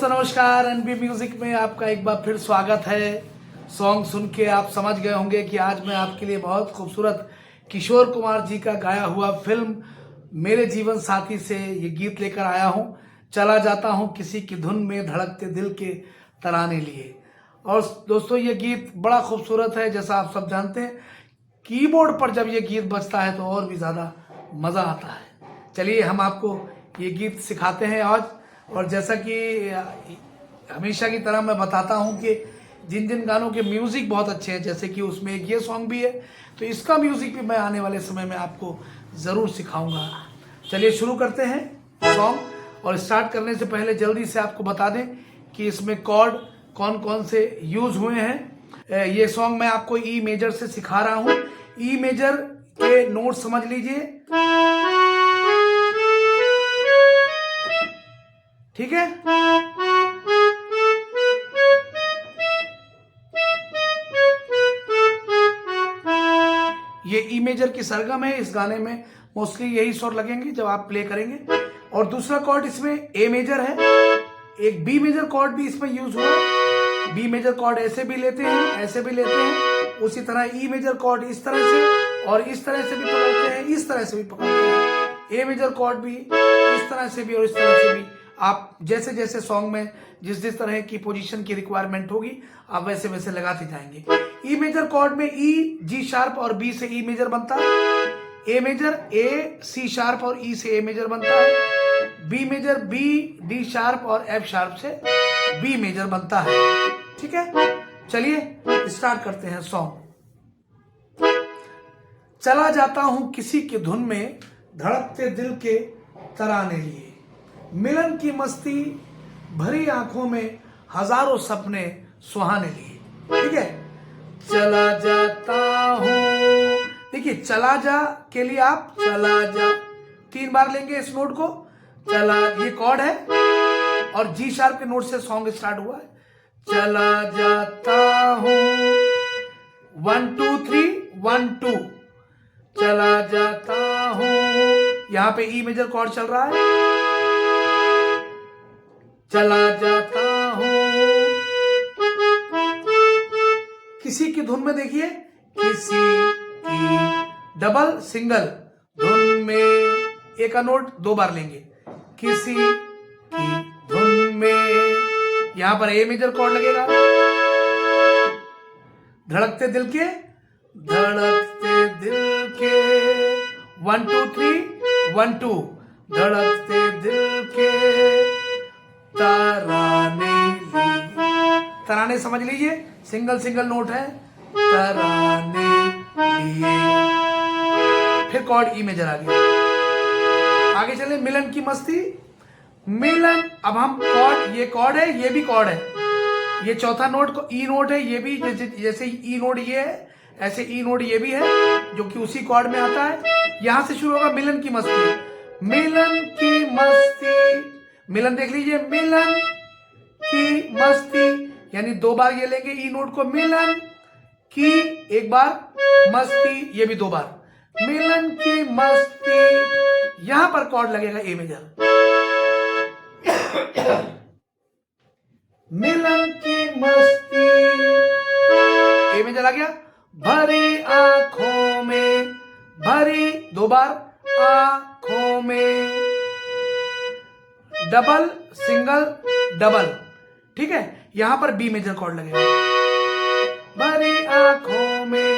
दोस्तों नमस्कार। NB music में आपका एक बार फिर स्वागत है। सॉन्ग सुन के आप समझ गए होंगे कि आज मैं आपके लिए बहुत खूबसूरत किशोर कुमार जी का गाया हुआ फिल्म मेरे जीवन साथी से ये गीत लेकर आया हूँ। चला जाता हूँ किसी की धुन में धड़कते दिल के तराने लिए। और दोस्तों ये गीत बड़ा खूबसूरत है। जैसा आप सब जानते हैं, कीबोर्ड पर जब ये गीत बजता है तो और भी ज़्यादा मज़ा आता है। चलिए हम आपको ये गीत सिखाते हैं आज। और जैसा कि हमेशा की तरह मैं बताता हूं कि जिन जिन गानों के म्यूज़िक बहुत अच्छे हैं, जैसे कि उसमें एक ये सॉन्ग भी है, तो इसका म्यूज़िक भी मैं आने वाले समय में आपको ज़रूर सिखाऊंगा। चलिए शुरू करते हैं सॉन्ग। और स्टार्ट करने से पहले जल्दी से आपको बता दें कि इसमें कॉर्ड कौन कौन से यूज़ हुए हैं। ये सॉन्ग मैं आपको ई मेजर से सिखा रहा हूँ। ई मेजर के नोट समझ लीजिए, ठीक है। ये ई मेजर की सरगम है। इस गाने में मोस्टली यही स्वर लगेंगे जब आप प्ले करेंगे। और दूसरा कॉर्ड इसमें ए मेजर है। एक बी मेजर कॉर्ड भी इसमें यूज हुआ। बी मेजर कॉर्ड ऐसे भी लेते हैं, ऐसे भी लेते हैं। उसी तरह ई मेजर कॉर्ड इस तरह से और इस तरह से भी पकड़ते हैं, इस तरह से भी पकड़ते हैं। ए मेजर कॉर्ड भी इस तरह से भी और इस तरह से भी। आप जैसे जैसे सॉन्ग में जिस जिस तरह की पोजीशन की रिक्वायरमेंट होगी आप वैसे वैसे लगाते जाएंगे। ई मेजर कॉर्ड में ई जी शार्प और बी से ई मेजर बनता है। ए मेजर ए सी शार्प और ई से ए मेजर बनता है। B major B D sharp और एफ शार्प से बी मेजर बनता है, ठीक है। चलिए स्टार्ट करते हैं सॉन्ग। चला जाता हूं किसी की धुन में धड़कते दिल के तराने लिए, मिलन की मस्ती भरी आंखों में हजारों सपने सुहाने लिए, ठीक है। चला जाता हूं, देखिए चला जा के लिए आप चला जा 3 बार लेंगे इस नोट को। चला, ये कॉर्ड है और जी शार्प के नोट से सॉन्ग स्टार्ट हुआ है। चला जाता हूं 1 2 3 1 2। चला जाता हूं, यहां पे ई मेजर कॉर्ड चल रहा है। चला जाता हूं किसी की धुन में, देखिए किसी की डबल सिंगल धुन में एक का नोट 2 बार लेंगे। किसी की धुन में, यहां पर ए मेजर कॉर्ड लगेगा। धड़कते दिल के, धड़कते दिल के 1 2 3 1 2। धड़कते दिल के तराने लिए, तराने समझ लीजिए सिंगल सिंगल नोट है। तराने लिए, फिर कॉर्ड ई मेजर आ गया। आगे चले, मिलन की मस्ती। मिलन, अब हम कॉर्ड, ये कॉर्ड है, ये भी कॉर्ड है। ये चौथा नोट को ई नोट है, ये भी जैसे ई नोट ये है, ऐसे ई नोट ये भी है जो कि उसी कॉर्ड में आता है। यहां से शुरू होगा मिलन की मस्ती। मिलन की मस्ती, मिलन देख लीजिए, मिलन की मस्ती, यानी 2 बार ये लेंगे ई नोट को। मिलन की, एक बार मस्ती, ये भी 2 बार। मिलन की मस्ती, यहां पर कॉर्ड लगेगा ए मेजर। मिलन की मस्ती, ए मेजर आ गया। भरी आंखों में, भरी 2 बार आंखों में, डबल सिंगल डबल, ठीक है। यहां पर बी मेजर कॉर्ड लगेगा। भरी आंखों में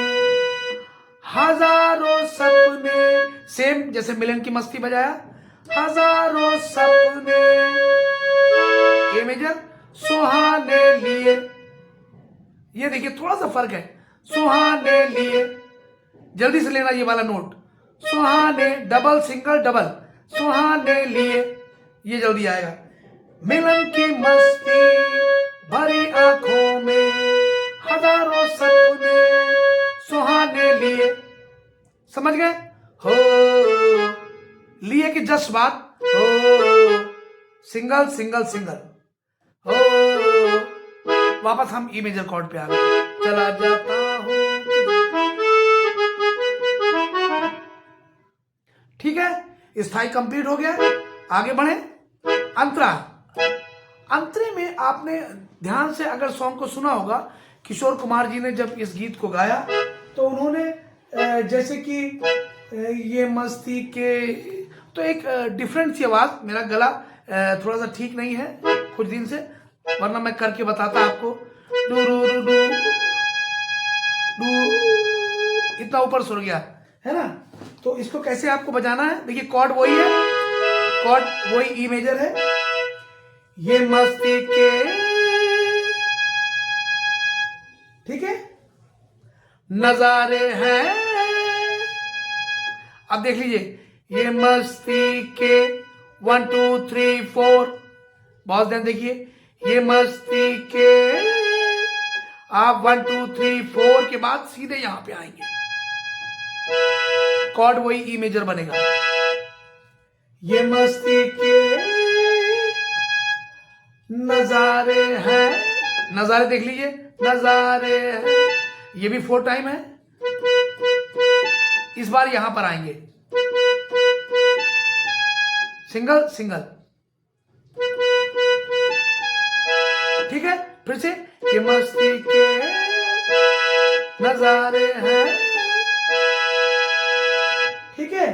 हजारों सपने, सेम जैसे मिलन की मस्ती बजाया। हजारों सपने, ए मेजर, सुहाने लिए, ये देखिए थोड़ा सा फर्क है। सुहाने लिए, जल्दी से लेना ये वाला नोट। सुहाने, डबल सिंगल डबल, सुहाने लिए, ये जल्दी आएगा। मिलन की मस्ती भरी आंखों में हजारों सपने सुहाने लिए, समझ गए हो। लिए की जस्ट बात हो, सिंगल सिंगल सिंगल हो। वापस हम ई मेजर कॉर्ड पे आ गए। चला जाता हूं, ठीक है। स्थाई कंप्लीट हो गया। आगे बढ़े, अंतरा। अंतरे में आपने ध्यान से अगर सॉन्ग को सुना होगा, किशोर कुमार जी ने जब इस गीत को गाया तो उन्होंने जैसे कि ये मस्ती के, तो एक डिफरेंट सी आवाज़, मेरा गला थोड़ा सा ठीक नहीं है कुछ दिन से, वरना मैं करके बताता आपको। डू रू रू डू डू, इतना ऊपर सुर गया है ना। तो इसको कैसे आपको बजाना है, देखिए कॉर्ड वही है, कॉर्ड वही ई मेजर है, ये मस्ती के, ठीक है, नजारे हैं। अब देख लीजिए, ये मस्ती के 1 2 3 4, बहुत ध्यान देखिए, ये मस्ती के, आप 1 2 3 4 के बाद सीधे यहां पे आएंगे, कॉर्ड वही ई मेजर बनेगा। ये मस्ती के नजारे हैं, नजारे देख लीजिए, नजारे हैं, ये भी 4 टाइम है। इस बार यहां पर आएंगे, सिंगल सिंगल, ठीक है। फिर से, ये मस्ती के नजारे हैं, ठीक है।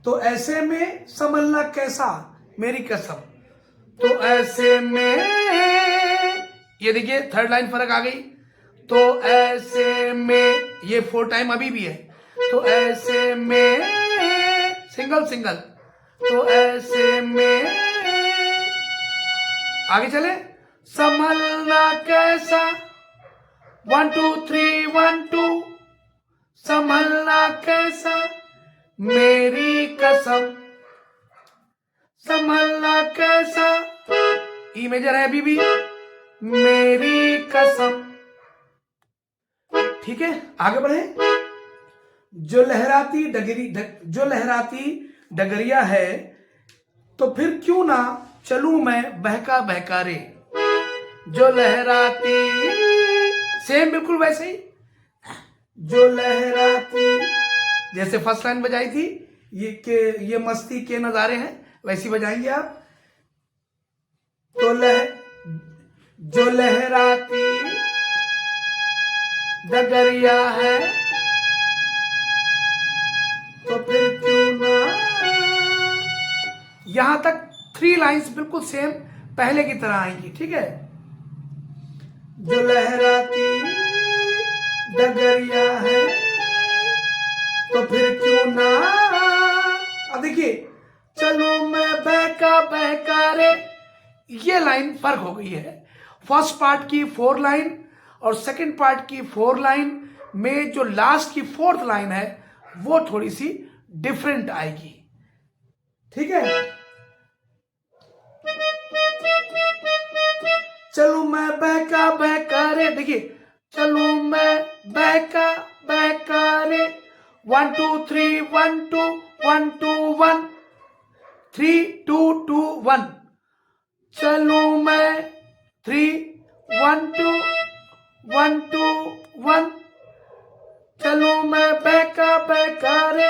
तो ऐसे में संभलना कैसा, मेरी कसम, तो ऐसे में, ये देखिए थर्ड लाइन फर्क आ गई, तो ऐसे में, ये 4 टाइम अभी भी है, तो ऐसे में, सिंगल सिंगल, तो ऐसे में, आगे चले, संभलना कैसा, 1 2 3 1 2, संभलना कैसा, मेरी कसम, संभलना कैसा, ई मेजर है अभी भी, मेरी कसम, ठीक है। आगे बढ़े, जो लहराती डगरिया है, तो फिर क्यों ना चलूं मैं बहका बहका रे, जो लहराती, सेम बिल्कुल वैसे ही, जो लहराती, जैसे फर्स्ट लाइन बजाई थी, ये मस्ती के नजारे हैं, वैसी बजाएंगे आप। तो जो लहराती डगरिया है, तो फिर क्यों ना, यहां तक 3 लाइंस बिल्कुल सेम पहले की तरह आएंगी, ठीक है। जो लहराती डगरिया है, तो फिर क्यों ना, अब देखिए, चलो मैं बहका बहका रे, ये लाइन फर्क हो गई है। फर्स्ट पार्ट की 4 लाइन और सेकंड पार्ट की 4 लाइन में जो लास्ट की 4th लाइन है वो थोड़ी सी डिफरेंट आएगी, ठीक है। चलो मैं बहका बहका रे, देखिए, चलो मैं बहका बहका रे, 1 2 3 1 2 1 2 1 3 2 2 1, चलो मैं 3 1 2 1 2 1, चलो मैं बहका बहका रे,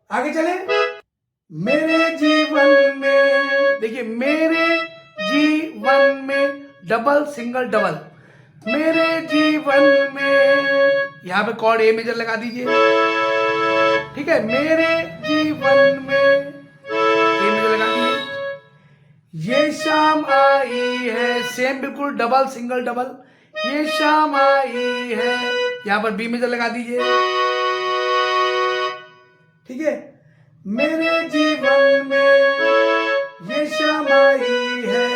आगे चले, मेरे जीवन में, देखिए मेरे जीवन में, डबल सिंगल डबल, मेरे जीवन में, यहां पे कॉर्ड ए मेजर लगा दीजिए, ठीक है, मेरे जीवन में, ए मेजर लगा दीजिए। ये शाम आई है, सेम बिल्कुल डबल सिंगल डबल, ये शाम आई है, यहां पर बी मेजर लगा दीजिए, ठीक है। मेरे जीवन में ये शाम आई है,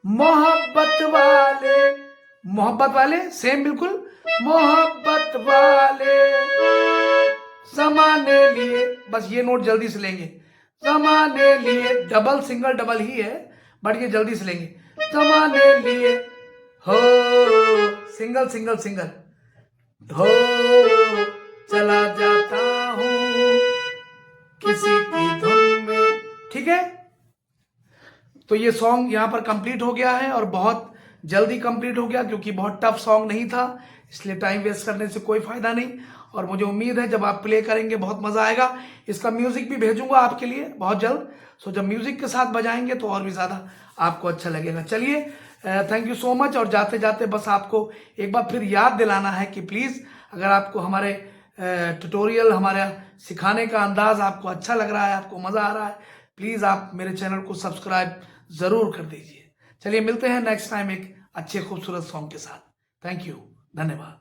मोहब्बत वाले सेम बिल्कुल, मोहब्बत वाले समाने लिए, बस ये नोट जल्दी से लेंगे, समाने लिए, डबल सिंगल डबल ही है बट ये जल्दी से लेंगे, समाने लिए, हो सिंगल सिंगल सिंगल, हो चला जाता हूं किसी की धुन में, ठीक है। तो ये सॉन्ग यहाँ पर कंप्लीट हो गया है और बहुत जल्दी कंप्लीट हो गया क्योंकि बहुत टफ सॉन्ग नहीं था, इसलिए टाइम वेस्ट करने से कोई फायदा नहीं। और मुझे उम्मीद है जब आप प्ले करेंगे बहुत मजा आएगा। इसका म्यूजिक भी भेजूंगा आपके लिए बहुत जल्द। सो जब म्यूजिक के साथ बजाएंगे तो और भी ज्यादा आपको अच्छा लगेगा। चलिए, थैंक यू सो मच। और जाते जाते बस आपको एक बार फिर याद दिलाना है कि प्लीज अगर आपको हमारे ट्यूटोरियल, हमारा सिखाने का अंदाज आपको अच्छा लग रहा है, आपको मजा आ रहा है, प्लीज आप मेरे चैनल को सब्सक्राइब जरूर कर दीजिए। चलिए मिलते हैं नेक्स्ट टाइम एक अच्छे खूबसूरत सॉन्ग के साथ। थैंक यू, धन्यवाद।